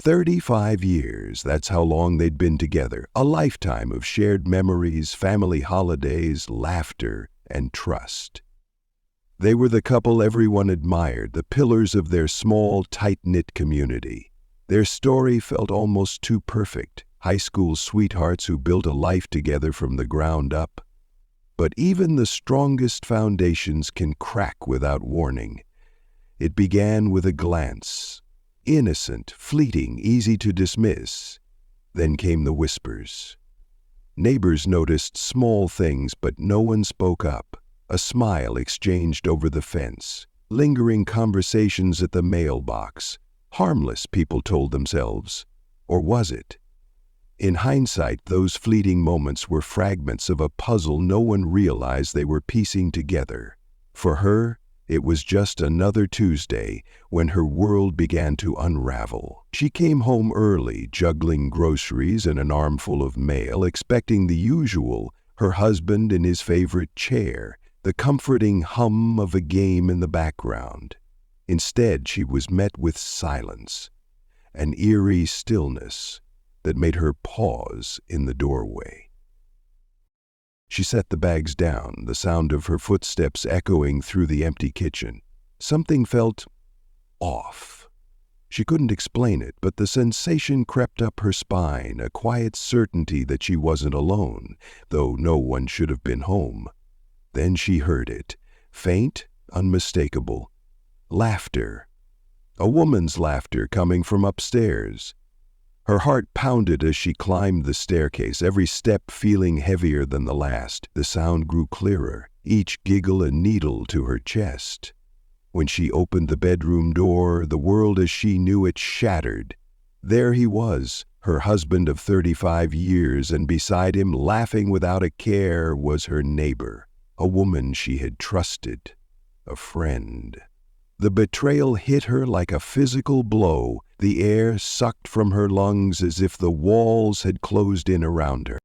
35 years, that's how long they'd been together. A lifetime of shared memories, family holidays, laughter, and trust. They were the couple everyone admired, the pillars of their small, tight-knit community. Their story felt almost too perfect. High school sweethearts who built a life together from the ground up. But even the strongest foundations can crack without warning. It began with a glance. Innocent, fleeting, easy to dismiss. Then came the whispers. Neighbors noticed small things, but no one spoke up. A smile exchanged over the fence. Lingering conversations at the mailbox. Harmless, people told themselves. Or was it? In hindsight, those fleeting moments were fragments of a puzzle no one realized they were piecing together. For her, it was just another Tuesday when her world began to unravel. She came home early, juggling groceries and an armful of mail, expecting the usual, her husband in his favorite chair, the comforting hum of a game in the background. Instead, she was met with silence, an eerie stillness that made her pause in the doorway. She set the bags down, the sound of her footsteps echoing through the empty kitchen. Something felt off. She couldn't explain it, but the sensation crept up her spine, a quiet certainty that she wasn't alone, though no one should have been home. Then she heard it, faint, unmistakable. Laughter. A woman's laughter coming from upstairs. Her heart pounded as she climbed the staircase, every step feeling heavier than the last. The sound grew clearer, each giggle a needle to her chest. When she opened the bedroom door, the world as she knew it shattered. There he was, her husband of 35 years, and beside him, laughing without a care, was her neighbor, a woman she had trusted, a friend. The betrayal hit her like a physical blow, the air sucked from her lungs as if the walls had closed in around her.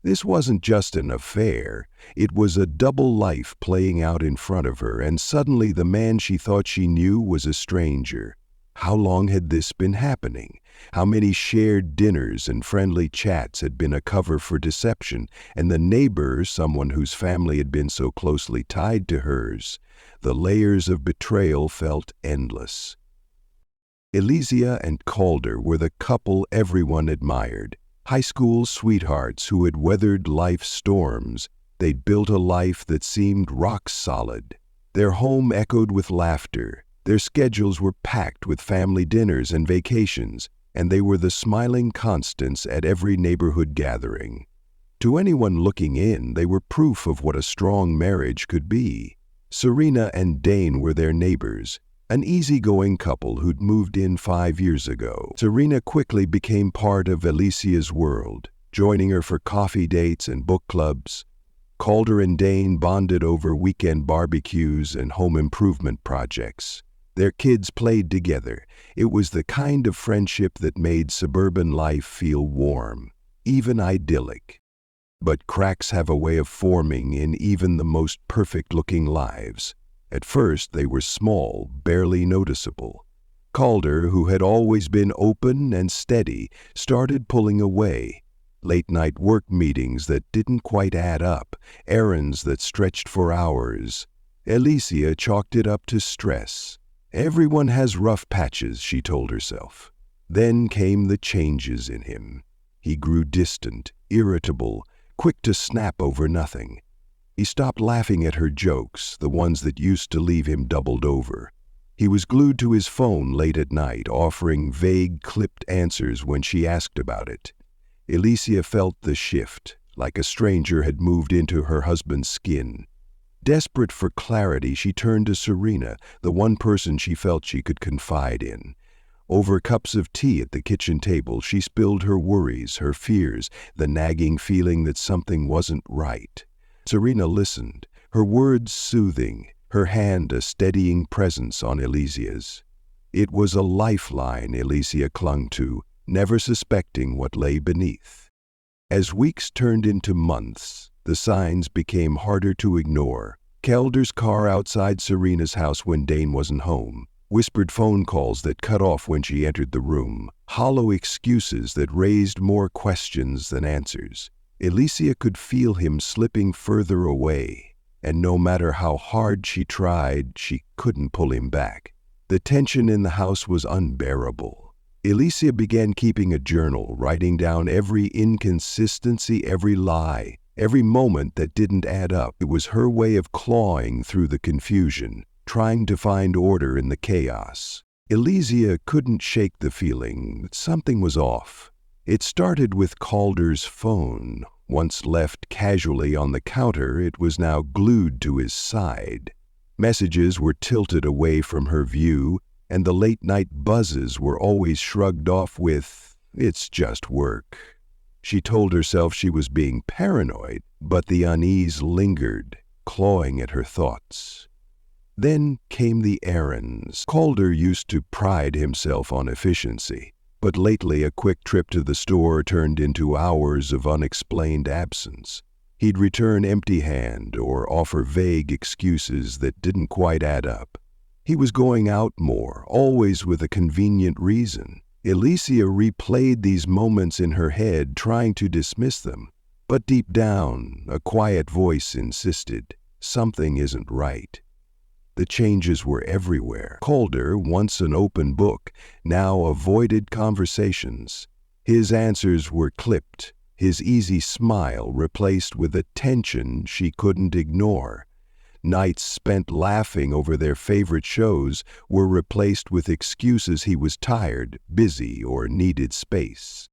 This wasn't just an affair, it was a double life playing out in front of her, and suddenly the man she thought she knew was a stranger. How long had this been happening? How many shared dinners and friendly chats had been a cover for deception, and the neighbor, someone whose family had been so closely tied to hers? The layers of betrayal felt endless. Elysia and Calder were the couple everyone admired. High school sweethearts who had weathered life's storms. They'd built a life that seemed rock solid. Their home echoed with laughter. Their schedules were packed with family dinners and vacations, and they were the smiling constants at every neighborhood gathering. To anyone looking in, they were proof of what a strong marriage could be. Serena and Dane were their neighbors, an easygoing couple who'd moved in 5 years ago. Serena quickly became part of Elysia's world, joining her for coffee dates and book clubs. Calder and Dane bonded over weekend barbecues and home improvement projects. Their kids played together. It was the kind of friendship that made suburban life feel warm, even idyllic. But cracks have a way of forming in even the most perfect-looking lives. At first, they were small, barely noticeable. Calder, who had always been open and steady, started pulling away. Late-night work meetings that didn't quite add up, errands that stretched for hours. Elysia chalked it up to stress. Everyone has rough patches, she told herself. Then came the changes in him. He grew distant, irritable, quick to snap over nothing. He stopped laughing at her jokes, the ones that used to leave him doubled over. He was glued to his phone late at night, offering vague, clipped answers when she asked about it. Elysia felt the shift, like a stranger had moved into her husband's skin. Desperate for clarity, she turned to Serena, the one person she felt she could confide in. Over cups of tea at the kitchen table, she spilled her worries, her fears, the nagging feeling that something wasn't right. Serena listened, her words soothing, her hand a steadying presence on Elysia's. It was a lifeline Elysia clung to, never suspecting what lay beneath. As weeks turned into months, the signs became harder to ignore. Calder's car outside Serena's house when Dane wasn't home. whispered phone calls that cut off when she entered the room, hollow excuses that raised more questions than answers. Alicia could feel him slipping further away, and no matter how hard she tried, she couldn't pull him back. The tension in the house was unbearable. Alicia began keeping a journal, writing down every inconsistency, every lie, every moment that didn't add up. It was her way of clawing through the confusion, trying to find order in the chaos. Alicia couldn't shake the feeling that something was off. It started with Calder's phone. Once left casually on the counter, it was now glued to his side. Messages were tilted away from her view, and the late-night buzzes were always shrugged off with, "It's just work." She told herself she was being paranoid, but the unease lingered, clawing at her thoughts. Then came the errands. Calder used to pride himself on efficiency, but lately a quick trip to the store turned into hours of unexplained absence. He'd return empty-handed or offer vague excuses that didn't quite add up. He was going out more, always with a convenient reason. Alicia replayed these moments in her head, trying to dismiss them. But deep down, a quiet voice insisted, something isn't right. The changes were everywhere. Calder, once an open book, now avoided conversations. His answers were clipped, his easy smile replaced with a tension she couldn't ignore. Nights spent laughing over their favorite shows were replaced with excuses he was tired, busy, or needed space.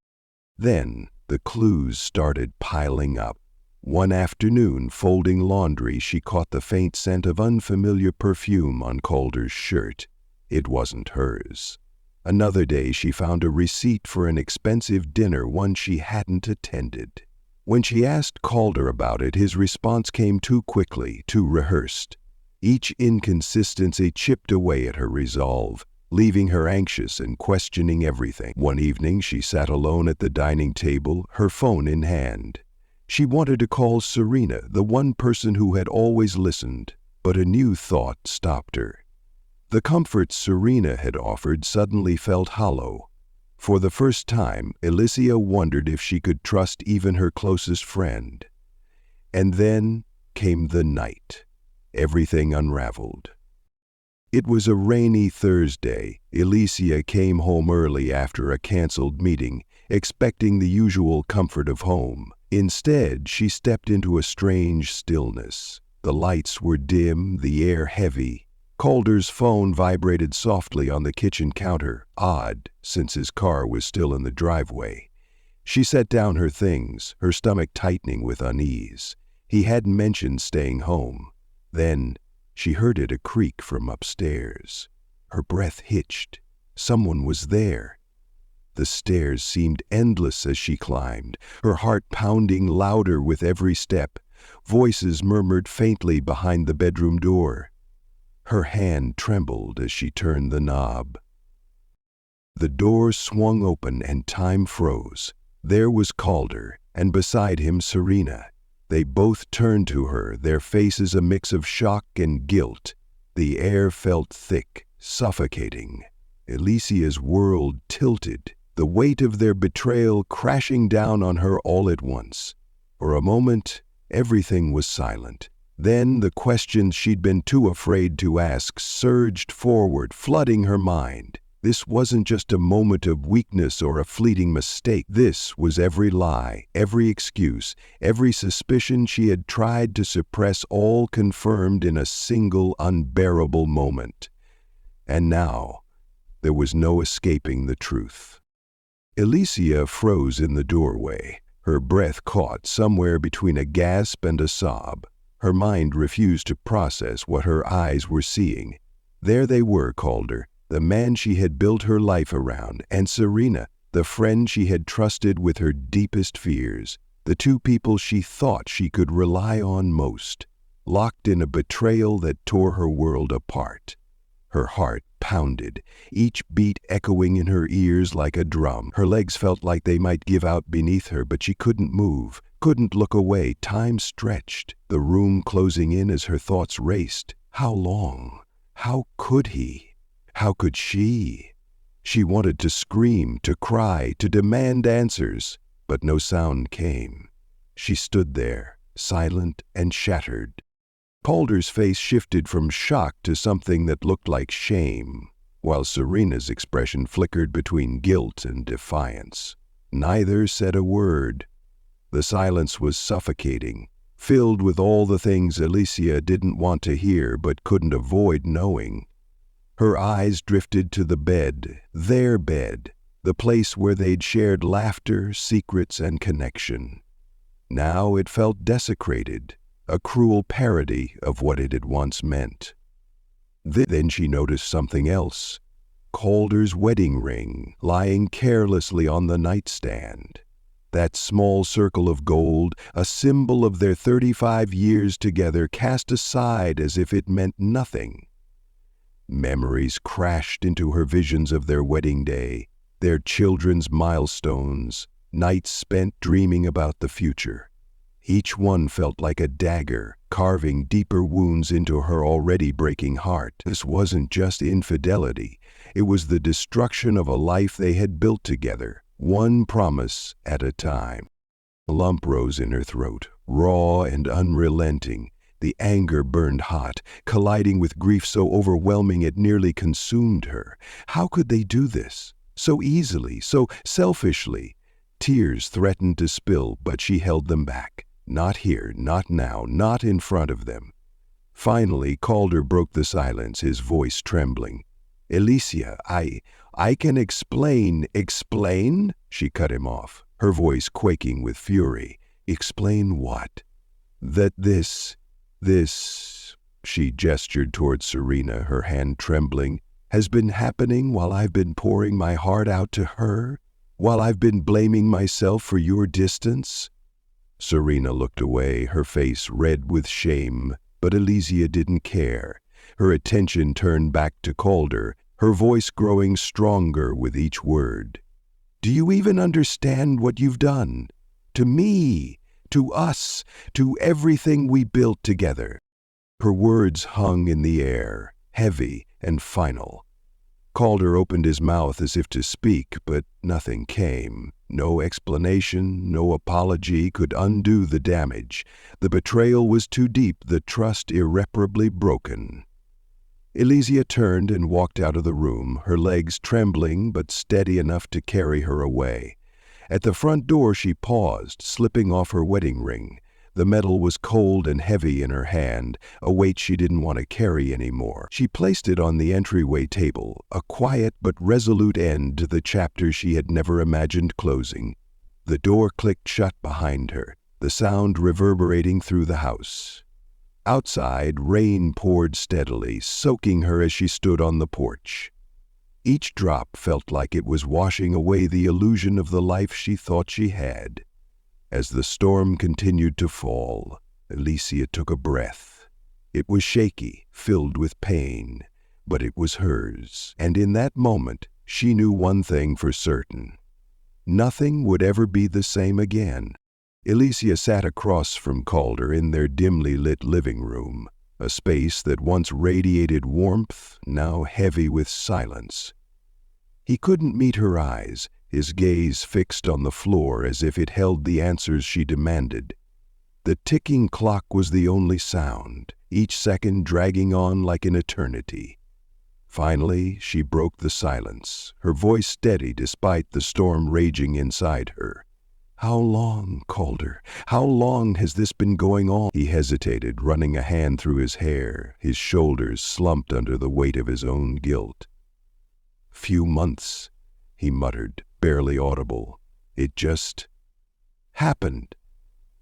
Then the clues started piling up. One afternoon, folding laundry, she caught the faint scent of unfamiliar perfume on Calder's shirt. It wasn't hers. Another day, she found a receipt for an expensive dinner, one she hadn't attended. When she asked Calder about it, his response came too quickly, too rehearsed. Each inconsistency chipped away at her resolve, leaving her anxious and questioning everything. One evening, she sat alone at the dining table, her phone in hand. She wanted to call Serena, the one person who had always listened, but a new thought stopped her. The comfort Serena had offered suddenly felt hollow. For the first time, Alicia wondered if she could trust even her closest friend. And then came the night. Everything unraveled. It was a rainy Thursday. Alicia came home early after a canceled meeting, expecting the usual comfort of home. Instead, she stepped into a strange stillness. The lights were dim, the air heavy. Calder's phone vibrated softly on the kitchen counter, odd, since his car was still in the driveway. She set down her things, her stomach tightening with unease. He hadn't mentioned staying home. Then she heard it a creak from upstairs. Her breath hitched. Someone was there. The stairs seemed endless as she climbed, her heart pounding louder with every step. Voices murmured faintly behind the bedroom door. Her hand trembled as she turned the knob. The door swung open and time froze. There was Calder, and beside him Serena. They both turned to her, their faces a mix of shock and guilt. The air felt thick, suffocating. Alicia's world tilted, the weight of their betrayal crashing down on her all at once. For a moment, everything was silent. Then the questions she'd been too afraid to ask surged forward, flooding her mind. This wasn't just a moment of weakness or a fleeting mistake. This was every lie, every excuse, every suspicion she had tried to suppress, all confirmed in a single unbearable moment. And now, there was no escaping the truth. Alicia froze in the doorway, her breath caught somewhere between a gasp and a sob. Her mind refused to process what her eyes were seeing. There they were, Calder, the man she had built her life around, and Serena, the friend she had trusted with her deepest fears, the two people she thought she could rely on most, locked in a betrayal that tore her world apart. Her heart pounded, each beat echoing in her ears like a drum. Her legs felt like they might give out beneath her, but she couldn't move, couldn't look away. Time stretched, the room closing in as her thoughts raced. How long? How could he? How could she? She wanted to scream, to cry, to demand answers, but no sound came. She stood there, silent and shattered. Calder's face shifted from shock to something that looked like shame, while Serena's expression flickered between guilt and defiance. Neither said a word. The silence was suffocating, filled with all the things Alicia didn't want to hear but couldn't avoid knowing. Her eyes drifted to the bed, their bed, the place where they'd shared laughter, secrets, and connection. Now it felt desecrated, a cruel parody of what it had once meant. Then she noticed something else. Calder's wedding ring lying carelessly on the nightstand. That small circle of gold, a symbol of their 35 years together, cast aside as if it meant nothing. Memories crashed into her visions of their wedding day, their children's milestones, nights spent dreaming about the future. Each one felt like a dagger, carving deeper wounds into her already breaking heart. This wasn't just infidelity. It was the destruction of a life they had built together, one promise at a time. A lump rose in her throat, raw and unrelenting. The anger burned hot, colliding with grief so overwhelming it nearly consumed her. How could they do this? So easily, so selfishly. Tears threatened to spill, but she held them back. Not here, not now, not in front of them. Finally, Calder broke the silence, his voice trembling. "Alicia, I can explain." "Explain?" She cut him off, her voice quaking with fury. "Explain what?" "That this, she gestured toward Serena, her hand trembling, "has been happening while I've been pouring my heart out to her, while I've been blaming myself for your distance." Serena looked away, her face red with shame, but Alicia didn't care. Her attention turned back to Calder, her voice growing stronger with each word. "Do you even understand what you've done? To me, to us, to everything we built together." Her words hung in the air, heavy and final. Calder opened his mouth as if to speak, but nothing came. No explanation, no apology could undo the damage. The betrayal was too deep, the trust irreparably broken. Alicia turned and walked out of the room, her legs trembling but steady enough to carry her away. At the front door she paused, slipping off her wedding ring. The metal was cold and heavy in her hand, a weight she didn't want to carry anymore. She placed it on the entryway table, a quiet but resolute end to the chapter she had never imagined closing. The door clicked shut behind her, the sound reverberating through the house. Outside, rain poured steadily, soaking her as she stood on the porch. Each drop felt like it was washing away the illusion of the life she thought she had. As the storm continued to fall, Alicia took a breath. It was shaky, filled with pain, but it was hers. And in that moment, she knew one thing for certain. Nothing would ever be the same again. Alicia sat across from Calder in their dimly lit living room, a space that once radiated warmth, now heavy with silence. He couldn't meet her eyes, his gaze fixed on the floor as if it held the answers she demanded. The ticking clock was the only sound, each second dragging on like an eternity. Finally, she broke the silence, her voice steady despite the storm raging inside her. "How long, Calder? How long has this been going on?" He hesitated, running a hand through his hair, his shoulders slumped under the weight of his own guilt. "Few months," he muttered, barely audible. "It just happened."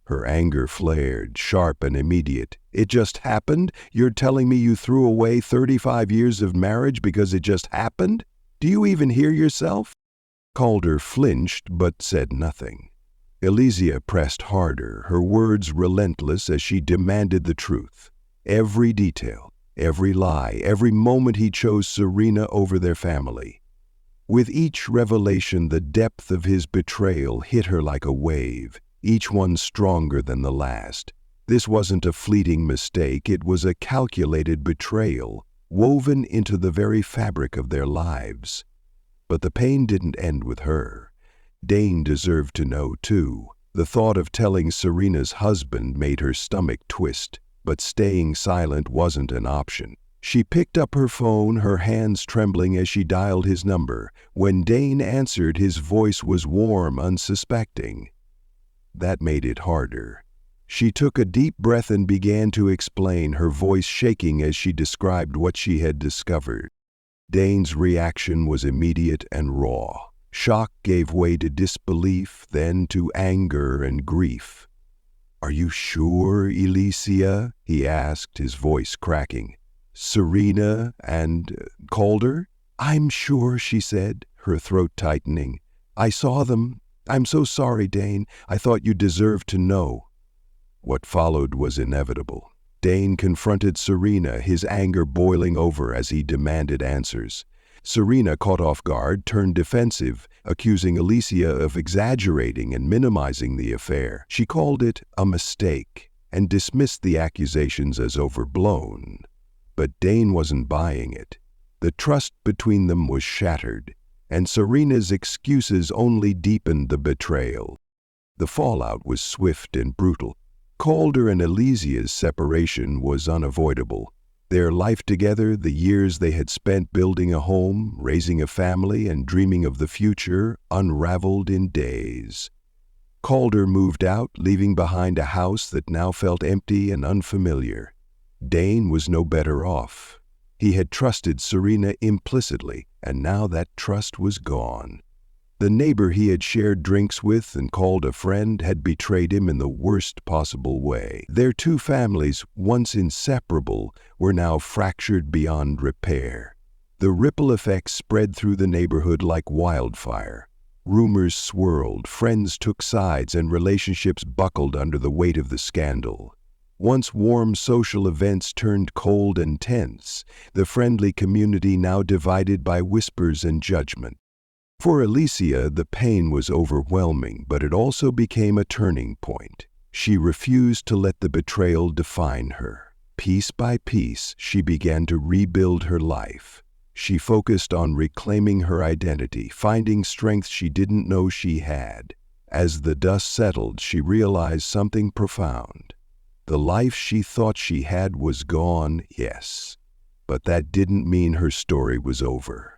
Her anger flared, sharp and immediate. "It just happened? You're telling me you threw away 35 years of marriage because it just happened? Do you even hear yourself?" Calder flinched but said nothing. Alicia pressed harder, her words relentless as she demanded the truth. Every detail, every lie, every moment he chose Serena over their family. With each revelation, the depth of his betrayal hit her like a wave, each one stronger than the last. This wasn't a fleeting mistake, it was a calculated betrayal, woven into the very fabric of their lives. But the pain didn't end with her. Dane deserved to know, too. The thought of telling Serena's husband made her stomach twist, but staying silent wasn't an option. She picked up her phone, her hands trembling as she dialed his number. When Dane answered, his voice was warm, unsuspecting. That made it harder. She took a deep breath and began to explain, her voice shaking as she described what she had discovered. Dane's reaction was immediate and raw. Shock gave way to disbelief, then to anger and grief. "Are you sure, Alicia?" he asked, his voice cracking. "Serena and Calder?" "I'm sure," she said, her throat tightening. "I saw them. I'm so sorry, Dane. I thought you deserved to know." What followed was inevitable. Dane confronted Serena, his anger boiling over as he demanded answers. Serena, caught off guard, turned defensive, accusing Alicia of exaggerating and minimizing the affair. She called it a mistake and dismissed the accusations as overblown. But Dane wasn't buying it. The trust between them was shattered, and Serena's excuses only deepened the betrayal. The fallout was swift and brutal. Calder and Alicia's separation was unavoidable. Their life together, the years they had spent building a home, raising a family, and dreaming of the future, unraveled in days. Calder moved out, leaving behind a house that now felt empty and unfamiliar. Dane was no better off. He had trusted Serena implicitly, and now that trust was gone. The neighbor he had shared drinks with and called a friend had betrayed him in the worst possible way. Their two families, once inseparable, were now fractured beyond repair. The ripple effects spread through the neighborhood like wildfire. Rumors swirled, friends took sides, and relationships buckled under the weight of the scandal. Once warm social events turned cold and tense, the friendly community now divided by whispers and judgment. For Alicia, the pain was overwhelming, but it also became a turning point. She refused to let the betrayal define her. Piece by piece, she began to rebuild her life. She focused on reclaiming her identity, finding strength she didn't know she had. As the dust settled, she realized something profound. The life she thought she had was gone, yes, but that didn't mean her story was over.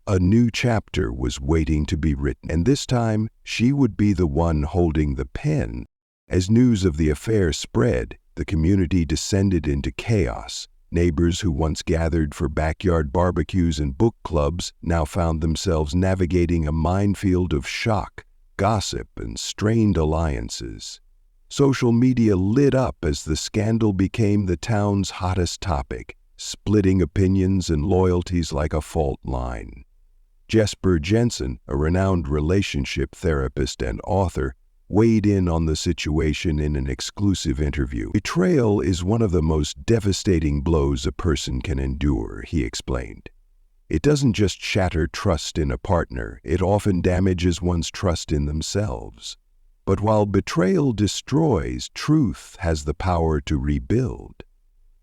A new chapter was waiting to be written, and this time she would be the one holding the pen. As news of the affair spread, the community descended into chaos. Neighbors who once gathered for backyard barbecues and book clubs now found themselves navigating a minefield of shock, gossip, and strained alliances. Social media lit up as the scandal became the town's hottest topic, splitting opinions and loyalties like a fault line. Jesper Jensen, a renowned relationship therapist and author, weighed in on the situation in an exclusive interview. "Betrayal is one of the most devastating blows a person can endure," he explained. "It doesn't just shatter trust in a partner, it often damages one's trust in themselves. But while betrayal destroys, truth has the power to rebuild."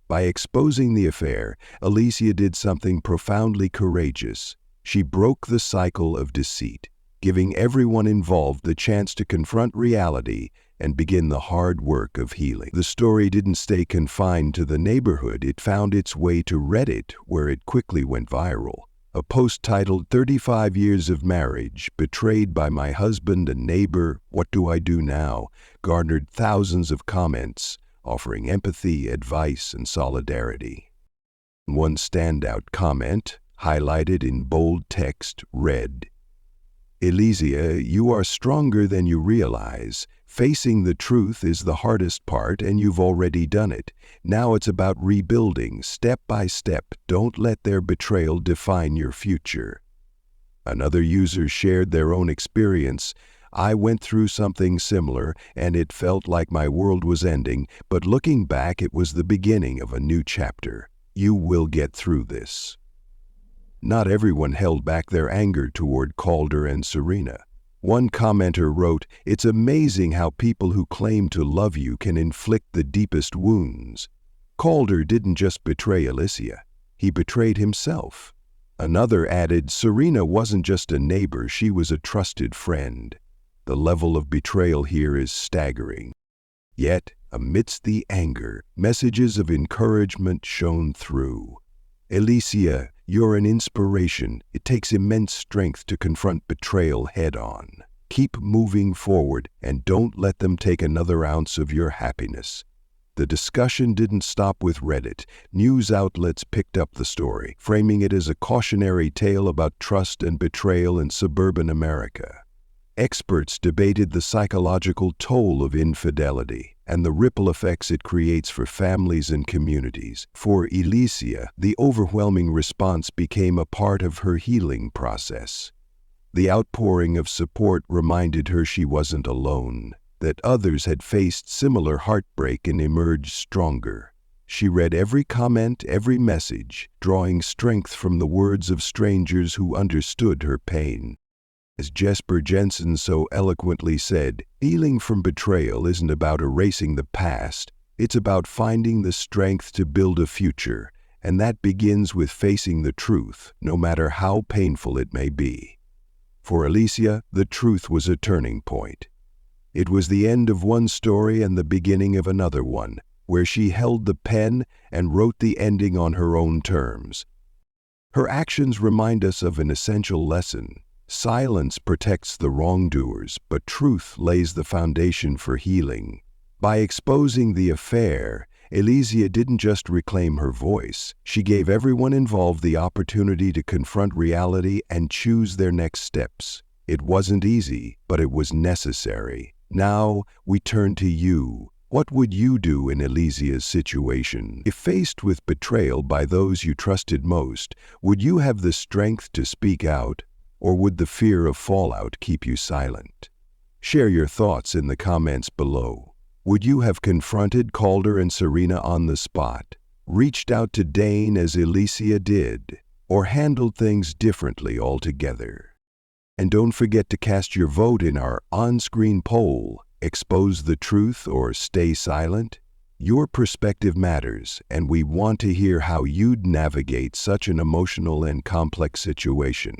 By exposing the affair, Alicia did something profoundly courageous. She broke the cycle of deceit, giving everyone involved the chance to confront reality and begin the hard work of healing. The story didn't stay confined to the neighborhood. It found its way to Reddit, where it quickly went viral. A post titled 35 Years of Marriage, Betrayed by My Husband and Neighbor, What Do I Do Now?, garnered thousands of comments, offering empathy, advice, and solidarity. One standout comment, highlighted in bold text, read, "Alicia, you are stronger than you realize. Facing the truth is the hardest part, and you've already done it. Now it's about rebuilding, step by step. Don't let their betrayal define your future." Another user shared their own experience. "I went through something similar, and it felt like my world was ending, but looking back, it was the beginning of a new chapter. You will get through this." Not everyone held back their anger toward Calder and Serena. One commenter wrote, "It's amazing how people who claim to love you can inflict the deepest wounds." Calder didn't just betray Alicia. he betrayed himself. Another added, Serena wasn't just a neighbor, she was a trusted friend. The level of betrayal here is staggering. Yet, amidst the anger, messages of encouragement shone through. Alicia, you're an inspiration. It takes immense strength to confront betrayal head-on. Keep moving forward and don't let them take another ounce of your happiness. The discussion didn't stop with Reddit. News outlets picked up the story, framing it as a cautionary tale about trust and betrayal in suburban America. Experts debated the psychological toll of infidelity and the ripple effects it creates for families and communities. For Alicia, the overwhelming response became a part of her healing process. The outpouring of support reminded her she wasn't alone, that others had faced similar heartbreak and emerged stronger. She read every comment, every message, drawing strength from the words of strangers who understood her pain. As Jesper Jensen so eloquently said, healing from betrayal isn't about erasing the past, it's about finding the strength to build a future, and that begins with facing the truth, no matter how painful it may be. For Alicia, the truth was a turning point. It was the end of one story and the beginning of another one, where she held the pen and wrote the ending on her own terms. Her actions remind us of an essential lesson. Silence protects the wrongdoers, but truth lays the foundation for healing. By exposing the affair, Alicia didn't just reclaim her voice, she gave everyone involved the opportunity to confront reality and choose their next steps. It wasn't easy, but it was necessary. Now, we turn to you. What would you do in Alicia's situation? If faced with betrayal by those you trusted most, would you have the strength to speak out? Or would the fear of fallout keep you silent? Share your thoughts in the comments below. Would you have confronted Calder and Serena on the spot, reached out to Dane as Alicia did, or handled things differently altogether? And don't forget to cast your vote in our on-screen poll, expose the truth or stay silent. Your perspective matters, and we want to hear how you'd navigate such an emotional and complex situation.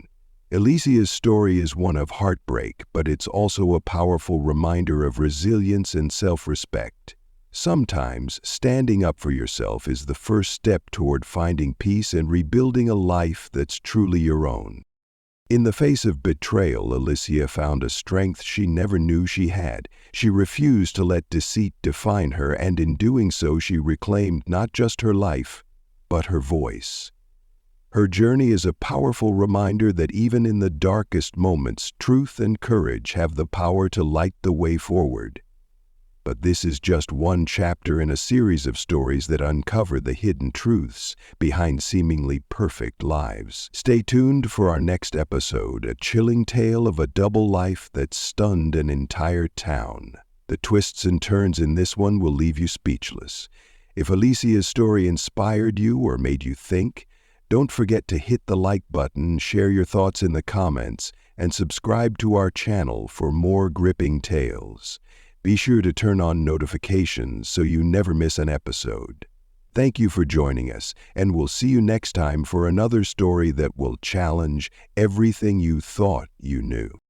Alicia's story is one of heartbreak, but it's also a powerful reminder of resilience and self-respect. Sometimes, standing up for yourself is the first step toward finding peace and rebuilding a life that's truly your own. In the face of betrayal, Alicia found a strength she never knew she had. She refused to let deceit define her, and in doing so, she reclaimed not just her life, but her voice. Her journey is a powerful reminder that even in the darkest moments, truth and courage have the power to light the way forward. But this is just one chapter in a series of stories that uncover the hidden truths behind seemingly perfect lives. Stay tuned for our next episode, a chilling tale of a double life that stunned an entire town. The twists and turns in this one will leave you speechless. If Alicia's story inspired you or made you think, don't forget to hit the like button, share your thoughts in the comments, and subscribe to our channel for more gripping tales. Be sure to turn on notifications so you never miss an episode. Thank you for joining us, and we'll see you next time for another story that will challenge everything you thought you knew.